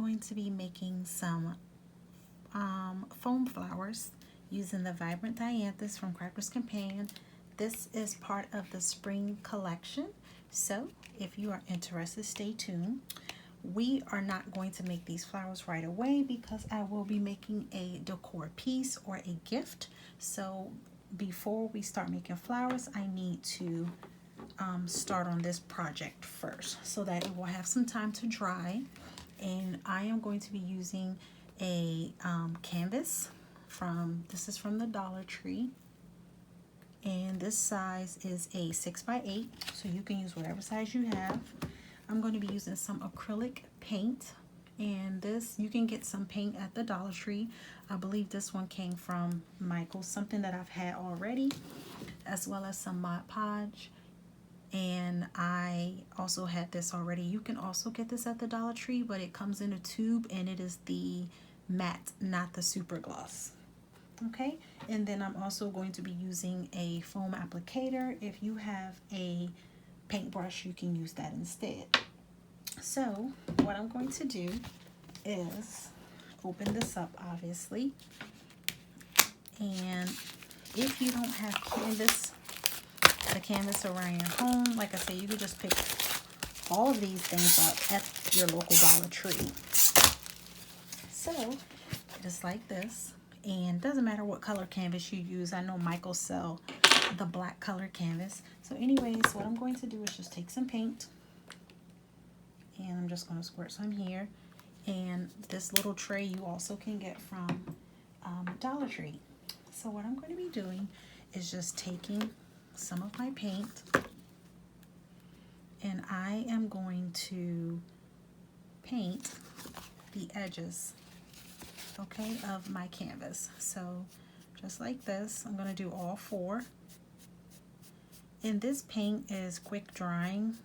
going to be making some foam flowers using the Vibrant Dianthus from Crafter's Companion. This is part of the spring collection, so if you are interested, stay tuned. We are not going to make these flowers right away because I will be making a decor piece or a gift. So before we start making flowers, I need to start on this project first so that it will have some time to dry. And I am going to be using a canvas this is from the Dollar Tree, and this size is a 6x8, so you can use whatever size you have. I'm going to be using some acrylic paint, and this, you can get some paint at the Dollar Tree. I believe this one came from Michael's, something that I've had already, as well as some Mod Podge. And I also had this already. You can also get this at the Dollar Tree, but it comes in a tube, and it is the matte, not the super gloss. Okay, and then I'm also going to be using a foam applicator. If you have a paintbrush, you can use that instead. So what I'm going to do is open this up, obviously, and if you don't have the canvas around your home, like I said, you could just pick all of these things up at your local Dollar Tree. So just like this, and doesn't matter what color canvas you use. I know Michael sell the black color canvas. So anyways, what I'm going to do is just take some paint, and I'm just going to squirt some here. And this little tray you also can get from Dollar Tree. So what I'm going to be doing is just taking some of my paint, and I am going to paint the edges, okay, of my canvas. So just like this, I'm going to do all four. And this paint is quick drying,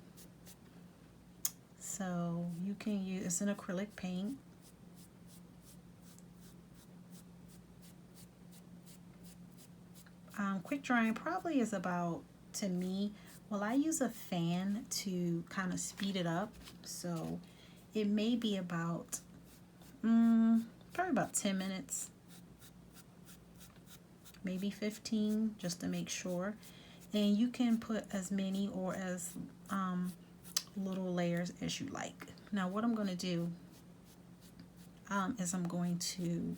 so you can use, it's an acrylic paint. Quick drying probably is about, to me, well, I use a fan to kind of speed it up, so it may be about probably about 10 minutes, maybe 15, just to make sure. And you can put as many or as little layers as you like. Now what I'm going to do is I'm going to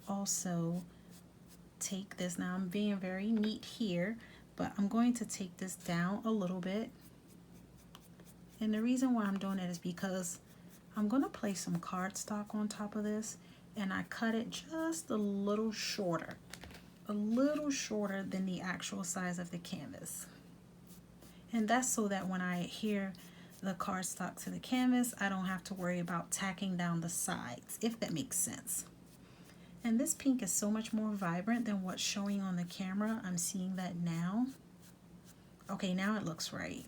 also take this. Now I'm being very neat here, but I'm going to take this down a little bit. And the reason why I'm doing it is because I'm going to place some cardstock on top of this, and I cut it just a little shorter than the actual size of the canvas. And that's so that when I adhere the cardstock to the canvas, I don't have to worry about tacking down the sides, if that makes sense. And this pink is so much more vibrant than what's showing on the camera. I'm seeing that now. Okay, now it looks right.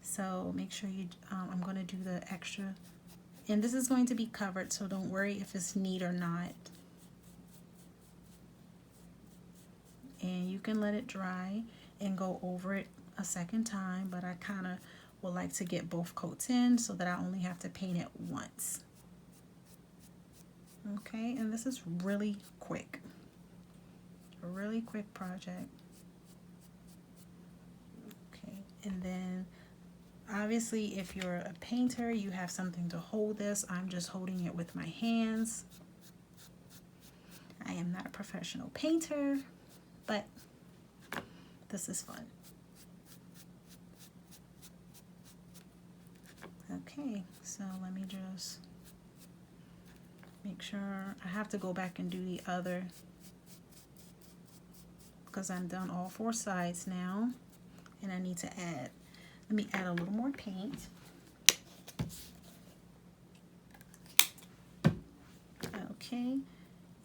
So make sure you, I'm going to do the extra, and this is going to be covered, so don't worry if it's neat or not. And you can let it dry and go over it a second time, but I kind of would like to get both coats in so that I only have to paint it once. Okay, and this is really quick, a really quick project. Okay, and then obviously if you're a painter, you have something to hold this. I'm just holding it with my hands. I am not a professional painter, but this is fun. Okay, so let me just make sure. I have to go back and do the other because I'm done all four sides now, and I need to add, let me add a little more paint. Okay,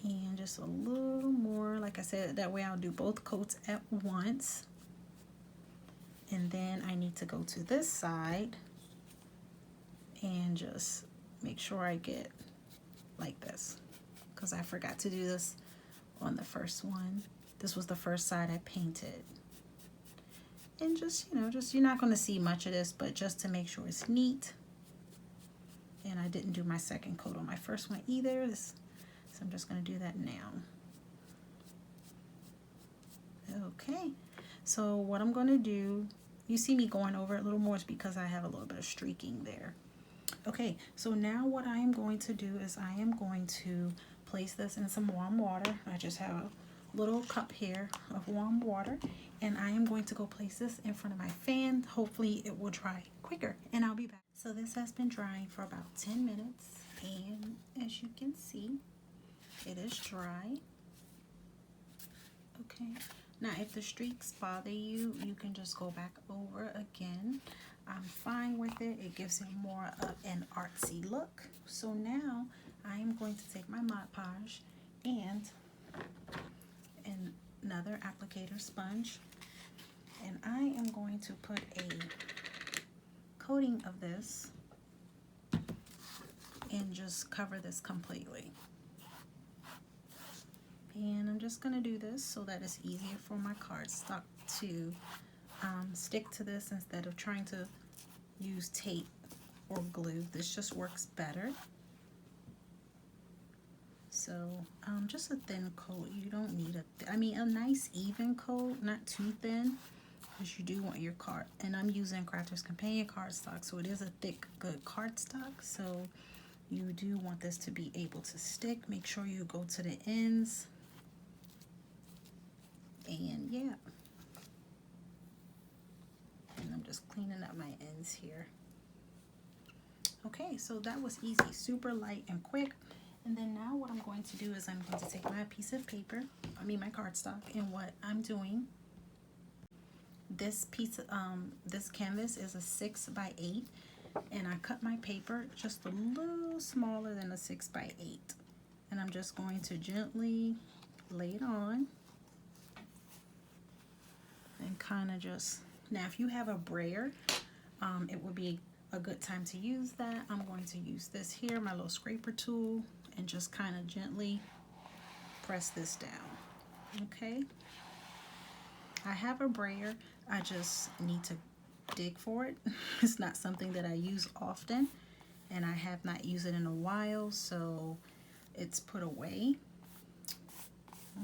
and just a little more, like I said, that way I'll do both coats at once. And then I need to go to this side and just make sure I get like this, because I forgot to do this on the first one. This was the first side I painted. And just, you know, just, you're not going to see much of this, but just to make sure it's neat. And I didn't do my second coat on my first one either, so I'm just going to do that now. Okay, so what I'm going to do, you see me going over it a little more, is because I have a little bit of streaking there. Okay, so now what I am going to do is I am going to place this in some warm water. I just have a little cup here of warm water, and I am going to go place this in front of my fan. Hopefully it will dry quicker, and I'll be back. So this has been drying for about 10 minutes, and as you can see, it is dry. Okay, now if the streaks bother you, you can just go back over again. I'm fine with it. It gives it more of an artsy look. So now I am going to take my Mod Podge and another applicator sponge, and I am going to put a coating of this and just cover this completely. And I'm just going to do this so that it's easier for my cardstock to stick to this instead of trying to use tape or glue. This just works better. So just a thin coat. You don't need a nice even coat, not too thin, because you do want your card. And I'm using Crafter's Companion cardstock, so it is a thick, good cardstock. So you do want this to be able to stick. Make sure you go to the ends. And yeah. And I'm just cleaning up my ends here. Okay, so that was easy, super light and quick. And then now what I'm going to do is I'm going to take my piece of paper, my cardstock, and what I'm doing, this piece, this canvas is a 6 by 8, and I cut my paper just a little smaller than a 6 by 8. And I'm just going to gently lay it on and kind of just, now if you have a brayer, it would be a good time to use that. I'm going to use this here, my little scraper tool, and just kind of gently press this down. Okay, I have a brayer, I just need to dig for it. It's not something that I use often, and I have not used it in a while, so it's put away.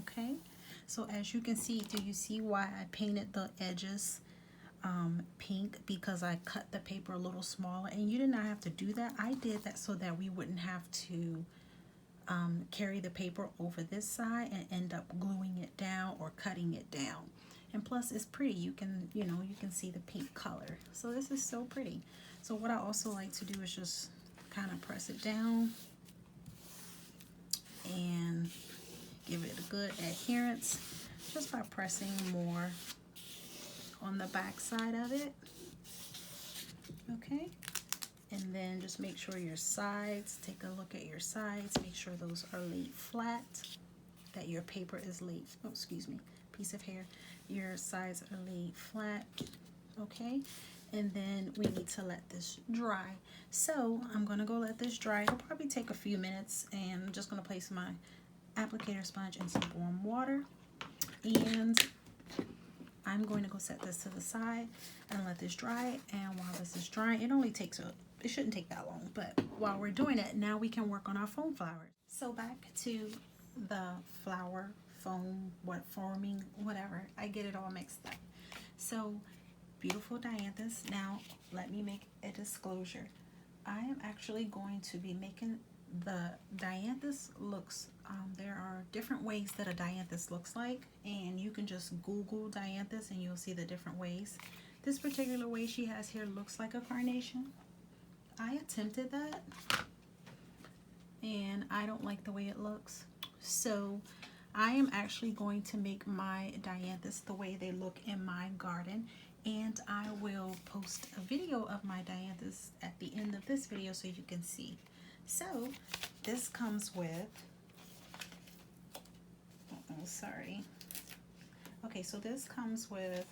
Okay, so as you can see, do you see why I painted the edges pink? Because I cut the paper a little smaller, and you did not have to do that. I did that so that we wouldn't have to carry the paper over this side and end up gluing it down or cutting it down. And plus it's pretty. You can, you can see the pink color. So this is so pretty. So what I also like to do is just kind of press it down and give it a good adherence just by pressing more on the back side of it. Okay, and then just make sure your sides, take a look at your sides, make sure those are laid flat, that your paper is laid, oh excuse me, piece of hair, your sides are laid flat. Okay, and then we need to let this dry. So I'm gonna go let this dry. It'll probably take a few minutes, and I'm just gonna place my applicator sponge in some warm water, and I'm going to go set this to the side and let this dry. And while this is drying, it shouldn't take that long, but while we're doing it, now we can work on our foam flowers. So back to the flower foam, forming, whatever, I get it all mixed up. So beautiful Dianthus. Now let me make a disclosure. I am actually going to be making the Dianthus looks, there are different ways that a Dianthus looks like, and you can just Google Dianthus and you'll see the different ways. This particular way she has here looks like a carnation. I attempted that and I don't like the way it looks, so I am actually going to make my Dianthus the way they look in my garden, and I will post a video of my Dianthus at the end of this video so you can see. So this comes with, oh sorry, okay, so this comes with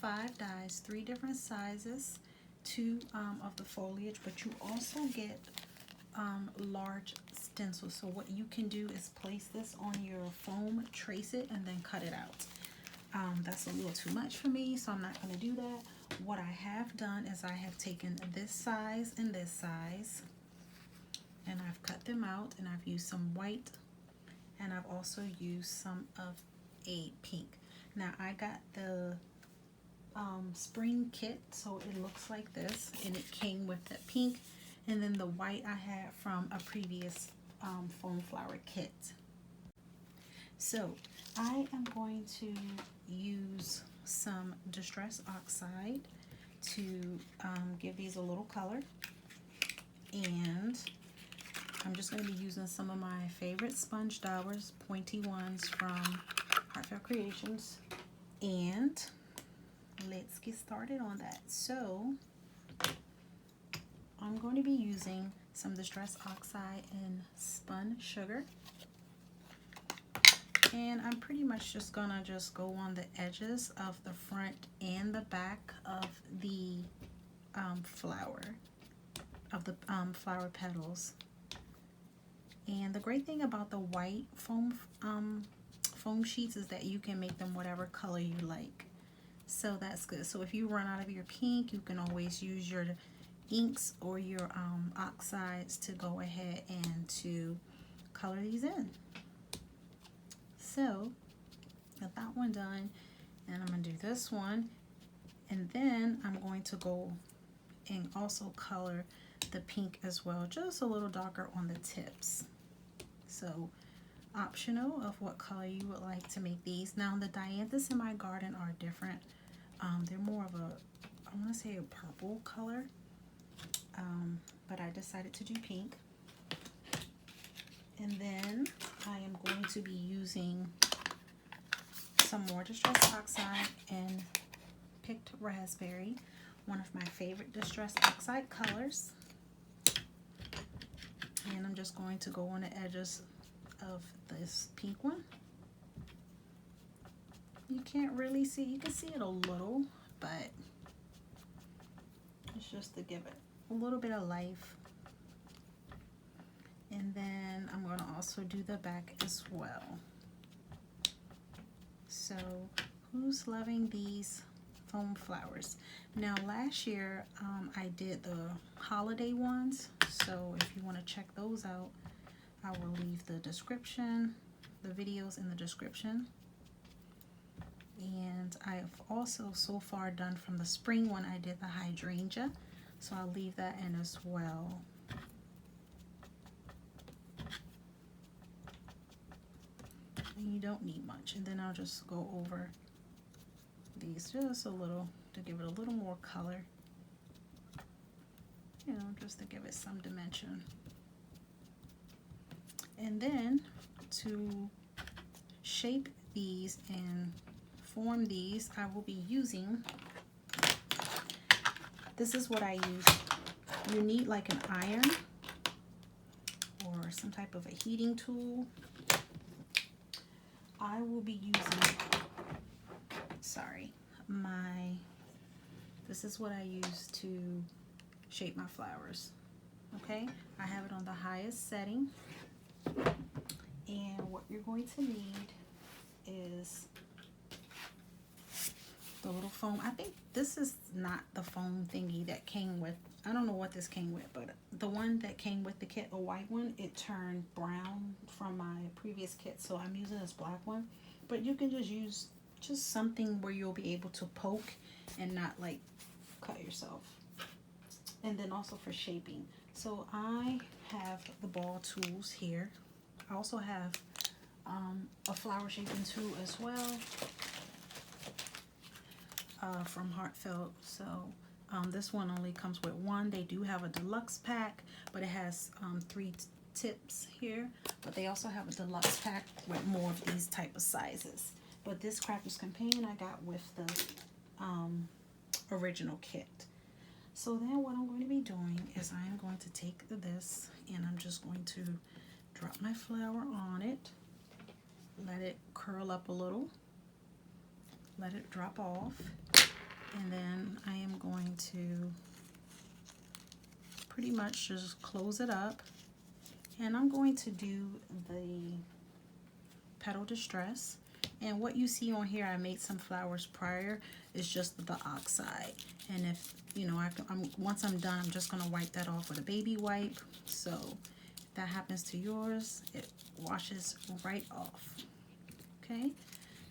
5 dies, 3 different sizes, 2 of the foliage, but you also get large stencils. So what you can do is place this on your foam, trace it, and then cut it out. That's a little too much for me, so I'm not going to do that. what I have done is I have taken this size and this size, and I've cut them out, and I've used some white, and I've also used some of a pink. Now I got the spring kit, so it looks like this, and it came with the pink, and then the white I had from a previous foam flower kit. So I am going to use some Distress Oxide to give these a little color, and I'm just going to be using some of my favorite sponge daubers, pointy ones from Heartfelt Creations, and let's get started on that. So I'm going to be using some Distress Oxide and spun sugar, and I'm pretty much just gonna go on the edges of the front and the back of the flower petals. And the great thing about the white foam sheets is that you can make them whatever color you like, so that's good. So if you run out of your pink, you can always use your inks or your oxides to go ahead and to color these in. So got that one done, and I'm going to do this one, and then I'm going to go and also color the pink as well, just a little darker on the tips. So optional of what color you would like to make these. Now the Dianthus in my garden are different. They're more of a, I want to say a purple color, but I decided to do pink. And then I am going to be using some more Distress Oxide and picked raspberry, one of my favorite Distress Oxide colors. And I'm just going to go on the edges of this pink one. You can't really see, you can see it a little, but it's just to give it a little bit of life. And then I'm going to also do the back as well. So who's loving these foam flowers? Now last year I did the holiday ones, so if you want to check those out, I will leave the description, the videos in the description. And I've also so far done from the spring one, I did the hydrangea, so I'll leave that in as well. And you don't need much, and then I'll just go over these just a little to give it a little more color, you know, just to give it some dimension. And then to shape these and form these, I will be using, this is what I use. You need like an iron or some type of a heating tool. I will be using, this is what I use to shape my flowers. Okay, I have it on the highest setting, and what you're going to need is the little foam. I think this is not the foam thingy that came with, I don't know what this came with, but the one that came with the kit, a white one, it turned brown from my previous kit, so I'm using this black one. But you can just use just something where you'll be able to poke and not like cut yourself. And then also for shaping, so I have the ball tools here. I also have a flower shaping tool as well, from Heartfelt. So this one only comes with one. They do have a deluxe pack, but it has 3 tips here, but they also have a deluxe pack with more of these type of sizes. But this Crafters Companion I got with the original kit. So then what I'm going to be doing is I am going to take this, and I'm just going to drop my flower on it, let it curl up a little, let it drop off, and then I am going to pretty much just close it up. And I'm going to do the Petal Distress, And what you see on here, I made some flowers prior, is just the oxide. And if, you know, once I'm done, I'm just going to wipe that off with a baby wipe. So if that happens to yours, it washes right off. Okay,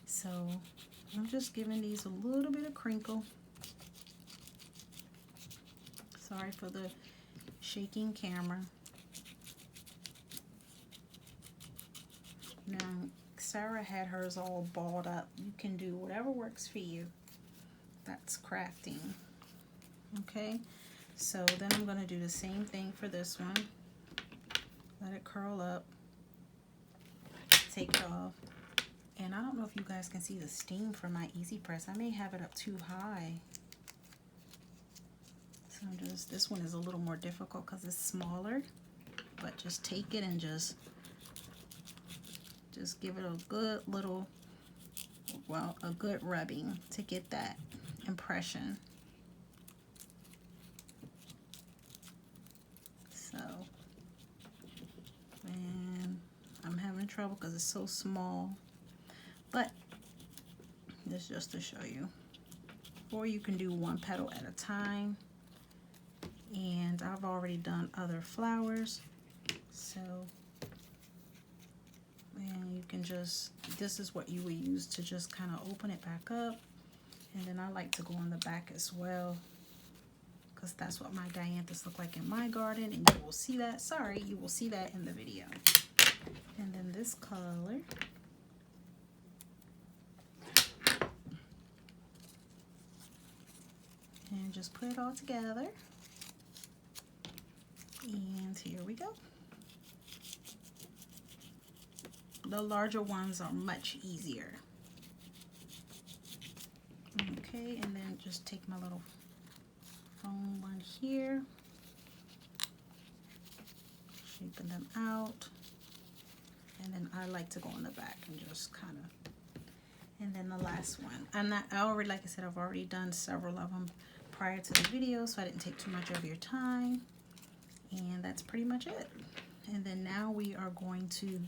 so I'm just giving these a little bit of crinkle. Sorry for the shaking camera. Now, Sarah had hers all balled up. You can do whatever works for you. That's crafting. Okay, so then I'm going to do the same thing for this one. Let it curl up. Take it off. And I don't know if you guys can see the steam from my Easy Press. I may have it up too high. So this one is a little more difficult because it's smaller. But just take it and just give it a good little, well, a good rubbing to get that impression. So, and I'm having trouble because it's so small, but this just to show you. Or you can do one petal at a time. And I've already done other flowers, so, and you can just, this is what you would use to just kind of open it back up. And then I like to go on the back as well, because that's what my Dianthus look like in my garden, and you will see that, sorry, you will see that in the video. And then this color, and just put it all together. And here we go. The larger ones are much easier. Okay, and then just take my little foam one here, shaping them out, and then I like to go on the back and just kind of, and then the last one. Like I said, I've already done several of them prior to the video, so I didn't take too much of your time. And that's pretty much it. And then now we are going to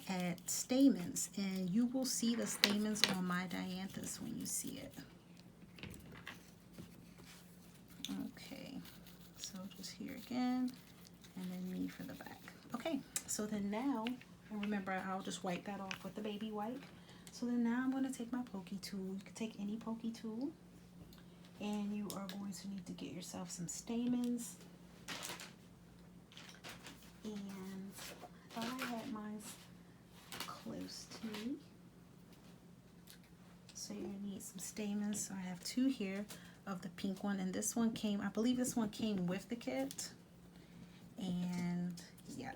add stamens, and you will see the stamens on my Dianthus when you see it. Okay, so just here again, and then me for the back. Okay, so then now, and remember, I'll just wipe that off with the baby wipe. So then now I'm going to take my pokey tool. You can take any pokey tool, and you are going to need to get yourself some stamens. And I had mine close to me. So you need some stamens. So I have two here of the pink one, and this one came, I believe this one came with the kit. And yeah,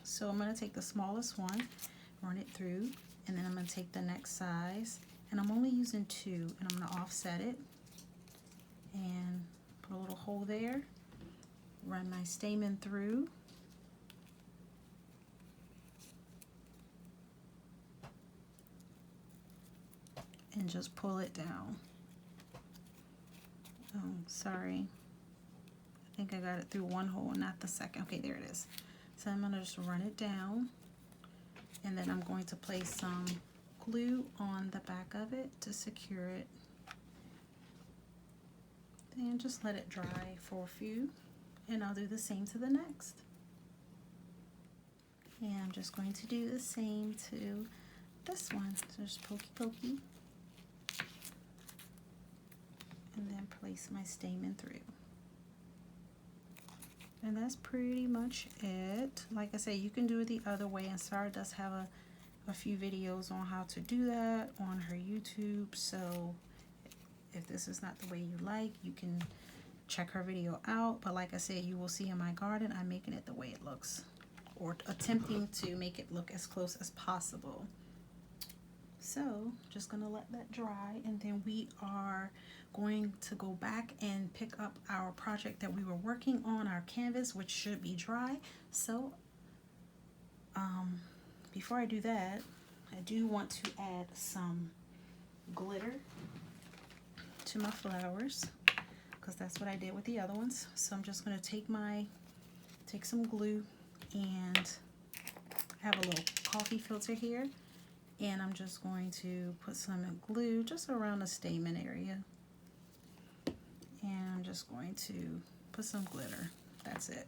so I'm going to take the smallest one, run it through, and then I'm going to take the next size, and I'm only using 2, and I'm going to offset it and put a little hole there, run my stamen through, and just pull it down. Oh, sorry. I think I got it through one hole, not the second. Okay, there it is. So I'm going to just run it down, and then I'm going to place some glue on the back of it to secure it. And just let it dry for a few, and I'll do the same to the next. And I'm just going to do the same to this one. So just pokey pokey, and then place my stamen through. And that's pretty much it. Like I say, you can do it the other way, and Sarah does have a few videos on how to do that on her YouTube. So if this is not the way you like, you can check her video out. But like I said, you will see in my garden, I'm making it the way it looks, or attempting to make it look as close as possible. So just gonna let that dry, and then we are going to go back and pick up our project that we were working on, our canvas, which should be dry. So before I do that, I do want to add some glitter to my flowers, because that's what I did with the other ones. So I'm just going to take some glue, and I have a little coffee filter here, And I'm just going to put some glue just around the stamen area. And I'm just going to put some glitter. That's it.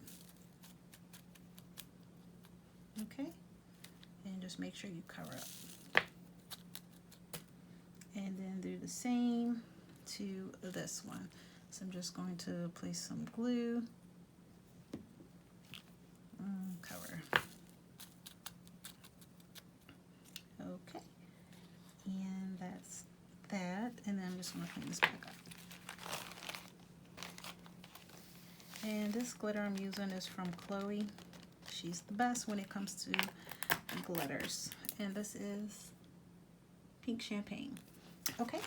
Okay, and just make sure you cover up. And then do the same to this one. So I'm just going to place some glue. Cover. Okay, and that's that. And then I'm just going to clean this back up. And this glitter I'm using is from Chloe. She's the best when it comes to glitters. And this is pink champagne. Okay,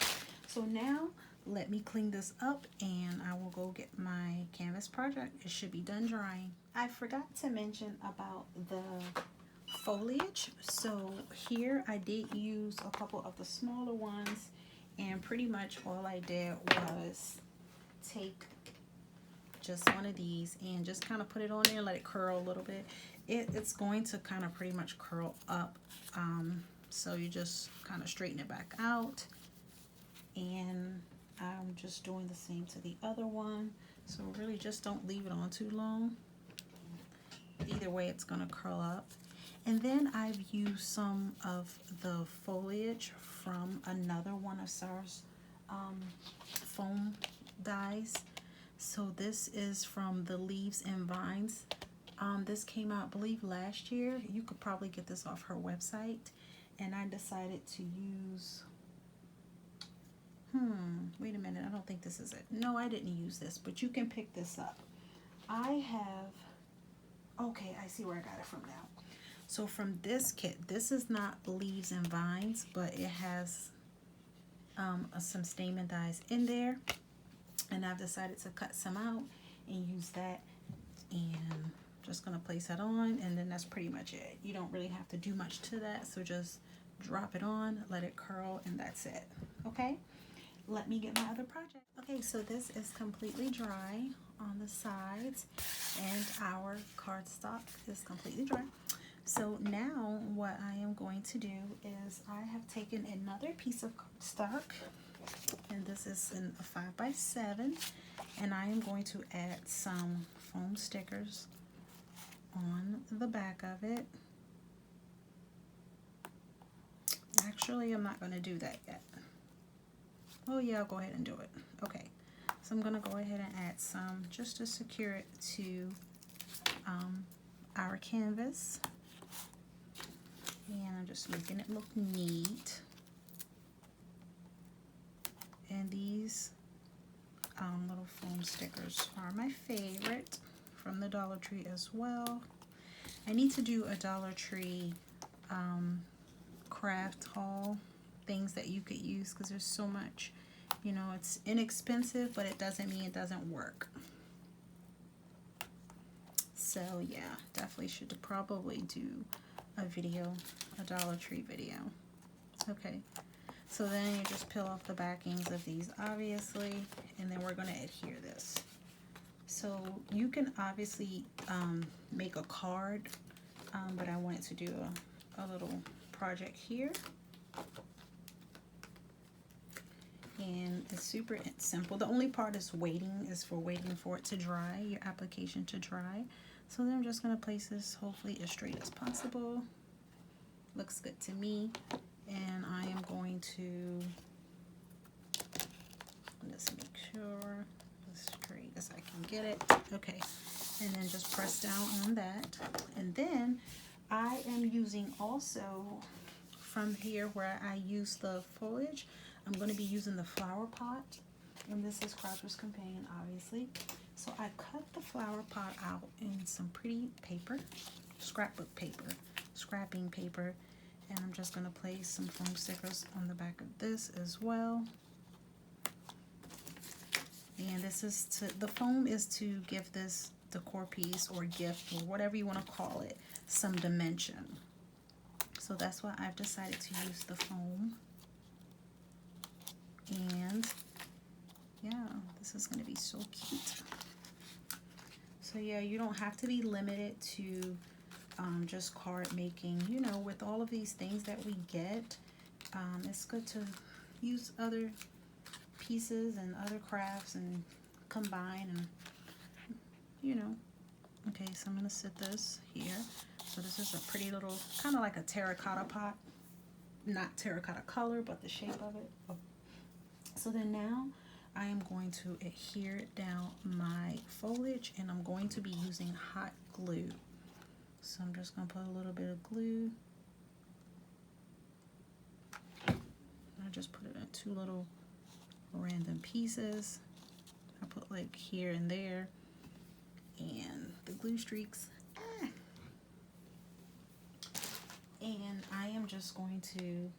so now let me clean this up and I will go get my canvas project. It should be done drying. I forgot to mention about the foliage. So here I did use a couple of the smaller ones, and pretty much all I did was take just one of these and just kind of put it on there, let it curl a little bit. It's going to kind of pretty much curl up, so you just kind of straighten it back out. And I'm just doing the same to the other one, so really just don't leave it on too long. Either way, it's going to curl up. And then I've used some of the foliage from another one of Sarah's foam dies. So this is from the Leaves and Vines. This came out, I believe, last year. You could probably get this off her website. And I decided to use, wait a minute, I don't think this is it. No, I didn't use this, but you can pick this up. I have, okay, I see where I got it from now. So from this kit, this is not Leaves and Vines, but it has some stamen dyes in there. And I've decided to cut some out and use that, and just gonna place that on, and then that's pretty much it. You don't really have to do much to that, so just drop it on, let it curl, and that's it. Okay, let me get my other project. Okay, so this is completely dry on the sides, and our cardstock is completely dry. So now what I am going to do is I have taken another piece of cardstock, and this is in a 5x7, and I am going to add some foam stickers on the back of it. Actually, I'm not going to do that yet. Oh yeah, I'll go ahead and do it. Okay, so I'm going to go ahead and add some just to secure it to our canvas. And I'm just making it look neat. And these little foam stickers are my favorite, from the Dollar Tree as well. I need to do a Dollar Tree craft haul, things that you could use, because there's so much, you know, it's inexpensive, but it doesn't mean it doesn't work. So yeah, definitely should probably do a video, a Dollar Tree video. Okay, so then you just peel off the backings of these, obviously, and then we're going to adhere this. So you can obviously make a card, but I wanted to do a little project here. And it's super simple. The only part is waiting for it to dry, your application to dry. So then I'm just going to place this hopefully as straight as possible. Looks good to me. And I am going to just make sure as straight as I can get it. Okay, and then just press down on that. And then I am using also from here where I use the foliage, I'm going to be using the flower pot. And this is Crafter's Companion, obviously. So I cut the flower pot out in some pretty paper, scrapbook paper, scrapping paper. And I'm just going to place some foam stickers on the back of this as well. And this is the foam is to give this decor piece or gift or whatever you want to call it some dimension. So that's why I've decided to use the foam. And yeah, this is going to be so cute. So yeah, you don't have to be limited to just card making. You know, with all of these things that we get, it's good to use other pieces and other crafts and combine and, you know. Okay, so I'm going to set this here. So this is a pretty little, kind of like a terracotta pot. Not terracotta color, but the shape of it. So then now I am going to adhere down my foliage, and I'm going to be using hot glue. So I'm just going to put a little bit of glue. I just put it in 2 little random pieces. I put like here and there, and the glue streaks. And I am just going to,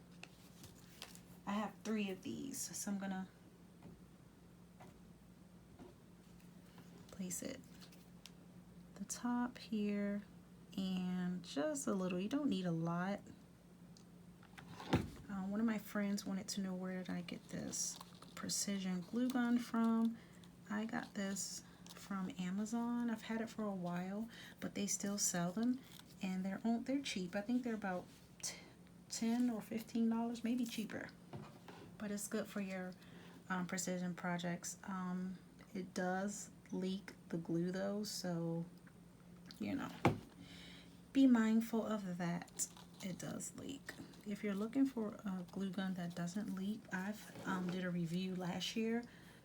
I have 3 of these, so I'm gonna place it the top here, and just a little. You don't need a lot. One of my friends wanted to know, where did I get this precision glue gun from? I got this from Amazon. I've had it for a while, but they still sell them, and they're cheap. I think they're about $10 or $15, maybe cheaper. But it's good for your precision projects. It does leak the glue though, so you know, be mindful of that. It does leak. If you're looking for a glue gun that doesn't leak, I've did a review last year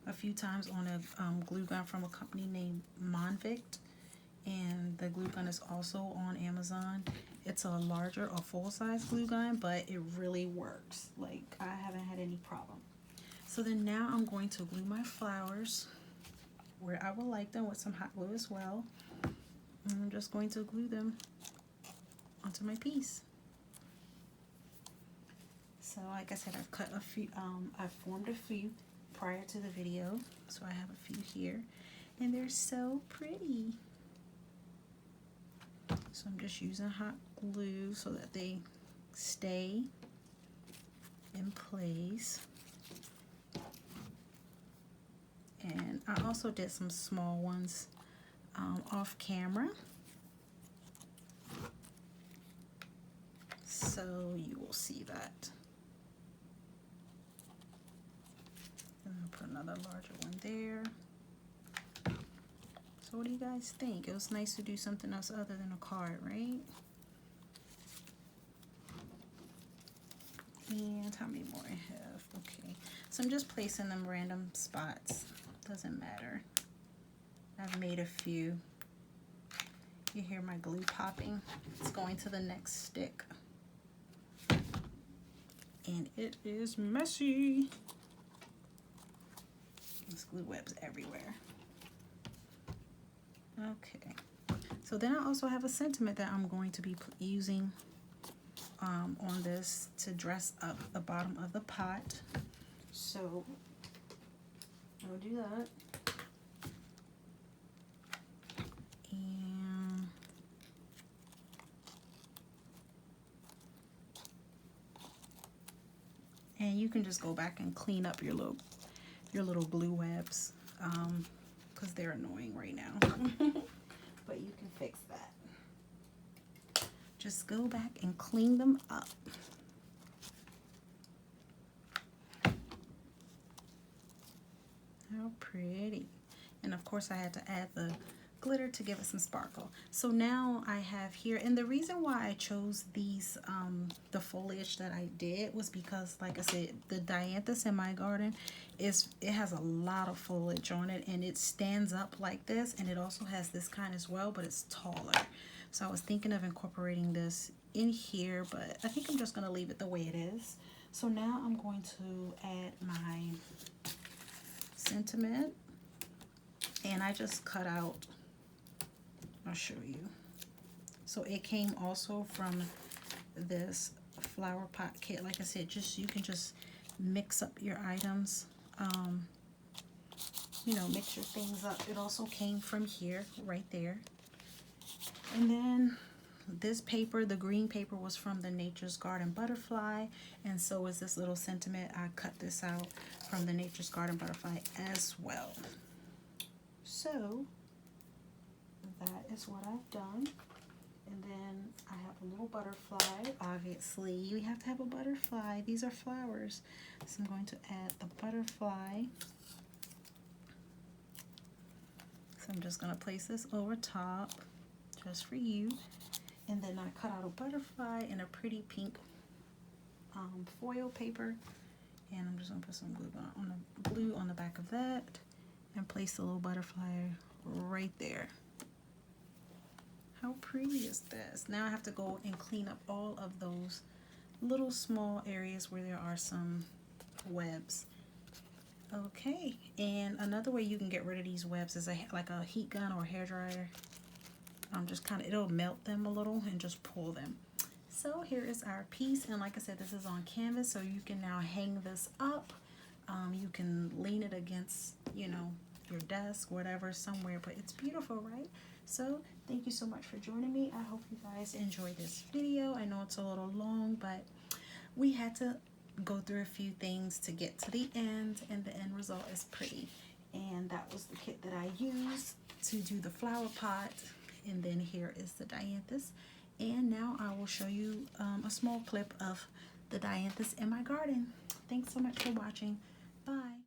a few times on a glue gun from a company named Monvict, and the glue gun is also on Amazon. It's a larger or full-size glue gun, but it really works. Like, I haven't had any problem. So then now I'm going to glue my flowers where I would like them, with some hot glue as well. And I'm just going to glue them onto my piece. So like I said, I've cut a few, I've formed a few prior to the video, so I have a few here, and they're so pretty. So I'm just using hot glue so that they stay in place. And I also did some small ones off camera, so you will see that. And I'll put another larger one there. So what do you guys think? It was nice to do something else other than a card, right? And how many more I have? Okay, so I'm just placing them random spots. Doesn't matter. I've made a few. You hear my glue popping. It's going to the next stick. And it is messy. There's glue webs everywhere. Okay. So then I also have a sentiment that I'm going to be using on this to dress up the bottom of the pot. So I'll do that. And you can just go back and clean up your little glue webs, because they're annoying right now. But you can fix that. Just go back and clean them up. How pretty. And of course I had to add the glitter to give it some sparkle. So now I have here, and the reason why I chose these, the foliage that I did, was because, like I said, the Dianthus in my garden it has a lot of foliage on it, and it stands up like this, and it also has this kind as well, but it's taller. So I was thinking of incorporating this in here, but I think I'm just going to leave it the way it is. So now I'm going to add my sentiment, and I just cut out, I'll show you. So it came also from this flower pot kit. Like I said, you can just mix up your items, you know, mix your things up. It also came from here, right there. And then this paper, the green paper, was from the Nature's Garden Butterfly, and so is this little sentiment. I cut this out from the Nature's Garden Butterfly as well. So that is what I've done. And then I have a little butterfly. Obviously, we have to have a butterfly. These are flowers. So I'm going to add the butterfly. So I'm just going to place this over top just for you. And then I cut out a butterfly in a pretty pink foil paper. And I'm just going to put some glue on the back of that and place the little butterfly right there. How pretty is this? Now I have to go and clean up all of those little small areas where there are some webs. Okay, and another way you can get rid of these webs is like a heat gun or hair dryer. It'll melt them a little and just pull them. So here is our piece, and like I said, this is on canvas, so you can now hang this up. You can lean it against, you know, your desk, whatever, somewhere, but it's beautiful, right? So thank you so much for joining me. I hope you guys enjoyed this video. I know it's a little long, but we had to go through a few things to get to the end, and the end result is pretty. And that was the kit that I used to do the flower pot. And then here is the Dianthus. And now I will show you a small clip of the Dianthus in my garden. Thanks so much for watching. Bye.